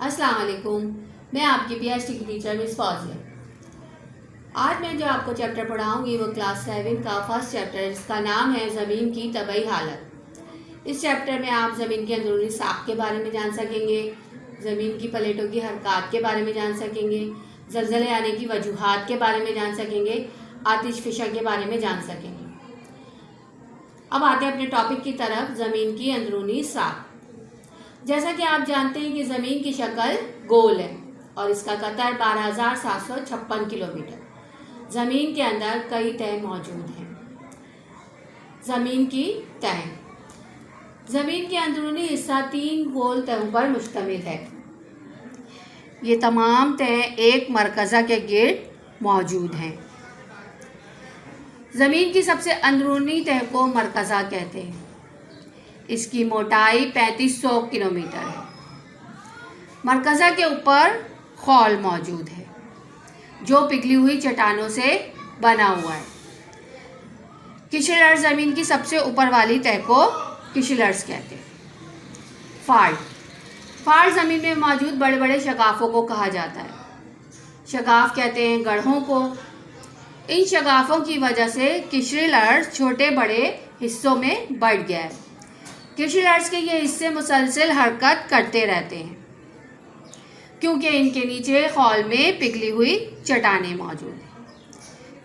अस्सलाम वालेकुम। मैं आपकी पीएचडी की टीचर मिस फौजिया। आज मैं जो आपको चैप्टर पढ़ाऊंगी वो क्लास 7 का फर्स्ट चैप्टर है, जिसका नाम है ज़मीन की तबई हालत। इस चैप्टर में आप ज़मीन की अंदरूनी साख के बारे में जान सकेंगे, ज़मीन की प्लेटों की हरकत के बारे में जान सकेंगे, ज़लज़ले आने की वजूहात के बारे में जान सकेंगे, आतिश फिशा के बारे में जान सकेंगे। अब आते हैं अपने टॉपिक की तरफ, ज़मीन की अंदरूनी साख। जैसा कि आप जानते हैं कि ज़मीन की शक्ल गोल है और इसका कतर 12,756 किलोमीटर। ज़मीन के अंदर कई तह मौजूद हैं। ज़मीन की तह, ज़मीन के अंदरूनी हिस्सा 3 गोल तहों पर मुश्तमिल है। ये तमाम तह एक मरकज़ा के गिर्द मौजूद हैं। ज़मीन की सबसे अंदरूनी तह को मरकज़ा कहते हैं। इसकी मोटाई 3500 किलोमीटर है। मरकज़ा के ऊपर खौल मौजूद है जो पिघली हुई चट्टानों से बना हुआ है। किशलर्स ज़मीन की सबसे ऊपर वाली तह को किशलर्स कहते हैं। फाल्ट ज़मीन में मौजूद बड़े बड़े शगाफ़ों को कहा जाता है। शगाफ़ कहते हैं गढ़ों को। इन शगाफ़ों की वजह से किशलर्स छोटे बड़े हिस्सों में बढ़ गया है। किशलर्स के ये हिस्से मुसलसल हरकत करते रहते हैं क्योंकि इनके नीचे खौल में पिघली हुई चट्टानें मौजूद हैं।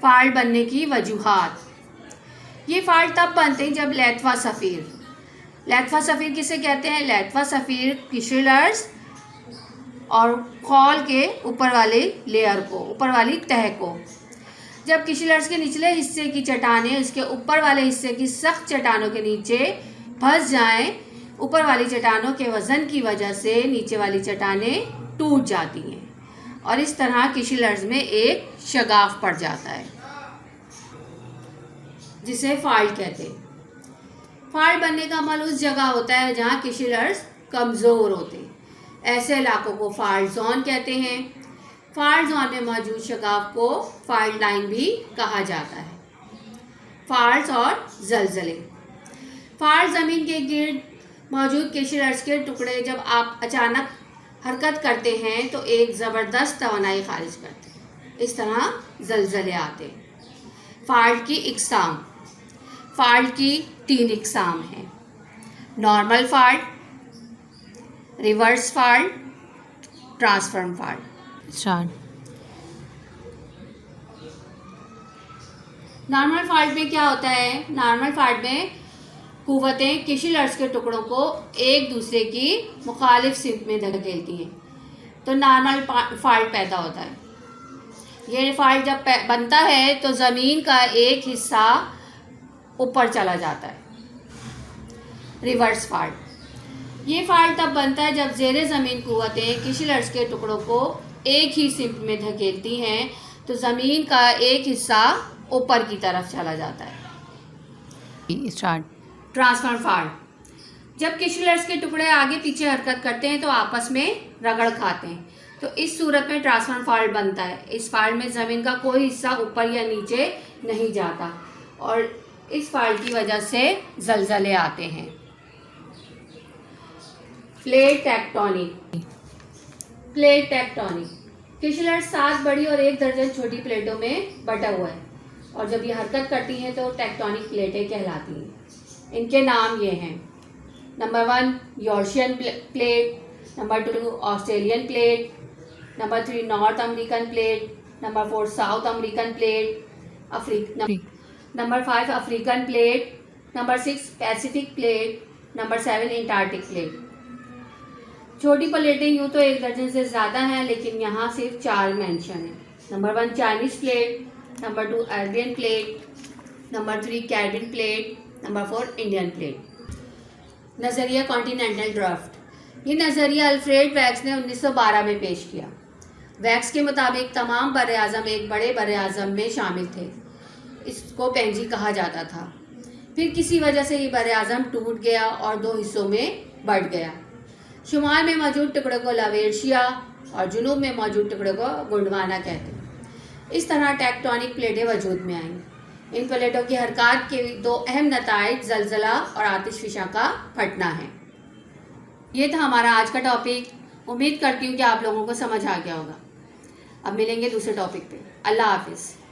फाल्ट बनने की वजूहात, ये फाल्ट तब बनते हैं जब लैतवा सफ़ीर किसे कहते हैं? लैतवा सफ़ीर किशलर्स और खौल के ऊपर वाले लेयर को, ऊपर वाली तह को, जब किशलर्स के निचले हिस्से की चट्टानें इसके ऊपर वाले हिस्से की सख्त चट्टानों के नीचे फंस जाएं, ऊपर वाली चट्टानों के वज़न की वजह से नीचे वाली चट्टानें टूट जाती हैं और इस तरह किशलर्स में एक शगाफ पड़ जाता है जिसे फाल्ट कहते हैं। फाल्ट बनने का अमल उस जगह होता है जहां किशलर्स कमज़ोर होते हैं। ऐसे इलाकों को फाल्ट जोन कहते हैं। फाल्ट जोन में मौजूद शगाफ को फाल्ट लाइन भी कहा जाता है। फाल्ट और ज़लज़ले, फाल्ट ज़मीन के गिर्द मौजूद किशलर्स के टुकड़े जब आप अचानक हरकत करते हैं तो एक ज़बरदस्त तवानाई खारिज करते हैं। इस तरह ज़लज़ले आते हैं। फाल्ट की इक़साम, फाल्ट की 3 इक़साम हैं: normal fault, reverse fault, transform fault. Normal fault में क्या होता है? नॉर्मल फाल्ट में कुव्वतें किशलर्स के टुकड़ों को एक दूसरे की मुखालिफ सिमत में धकेलती हैं तो नॉर्मल फाल्ट पैदा होता है। ये फाल्ट जब बनता है तो ज़मीन का एक हिस्सा ऊपर चला जाता है। रिवर्स फाल्ट, ये फाल्ट तब बनता है जब ज़ेरे ज़मीन कुव्वतें किशलर्स के टुकड़ों को एक ही सिमत में धकेलती हैं तो ज़मीन का एक हिस्सा ऊपर की तरफ चला जाता है। ट्रांसफॉर्म फाल्ट, जब किशलर्स के टुकड़े आगे पीछे हरकत करते हैं तो आपस में रगड़ खाते हैं तो इस सूरत में ट्रांसफॉर्म फाल्ट बनता है। इस फाल्ट में ज़मीन का कोई हिस्सा ऊपर या नीचे नहीं जाता और इस फाल्ट की वजह से ज़लज़ले आते हैं। प्लेट टेक्टोनिक, किशलर्स 7 बड़ी और 1 दर्जन छोटी प्लेटों में बटा हुआ है और जब ये हरकत करती हैं तो टेक्टोनिक प्लेटें कहलाती हैं। इनके नाम ये हैं: number 1 Eurasian plate, number 2 Australian plate, number 3 north American plate, number 4 south American plate, number 5 African plate, number 6 Pacific plate, number 7 Antarctic plate. छोटी प्लेटें यूँ तो 1 दर्जन से ज़्यादा हैं लेकिन यहाँ सिर्फ 4 मेंशन हैं। Number 1 Chinese plate, number 2 Arabian plate, number 3 Caribbean plate, number 4 Indian plate. नज़रिया कॉन्टिनेंटल ड्राफ्ट, ये नज़रिया अल्फ्रेड वैक्स ने 1912 में पेश किया। वैक्स के मुताबिक तमाम बर आज़म एक बड़े बर आज़म में शामिल थे। इसको पेंजी कहा जाता था। फिर किसी वजह से ये बर आज़म टूट गया और 2 हिस्सों में बढ़ गया। शुमाल में मौजूद टुकड़े को लावेशिया और जुनूब में मौजूद टुकड़े को गोंडवाना कहते हैं। इस तरह टेक्टोनिक प्लेटें वजूद में आईं। इन प्लेटों की हरकत के 2 अहम नताइज ज़लज़ला और आतिश फिशा का फटना है। ये था हमारा आज का टॉपिक। उम्मीद करती हूँ कि आप लोगों को समझ आ गया होगा। अब मिलेंगे दूसरे टॉपिक पे। अल्लाह हाफिज़।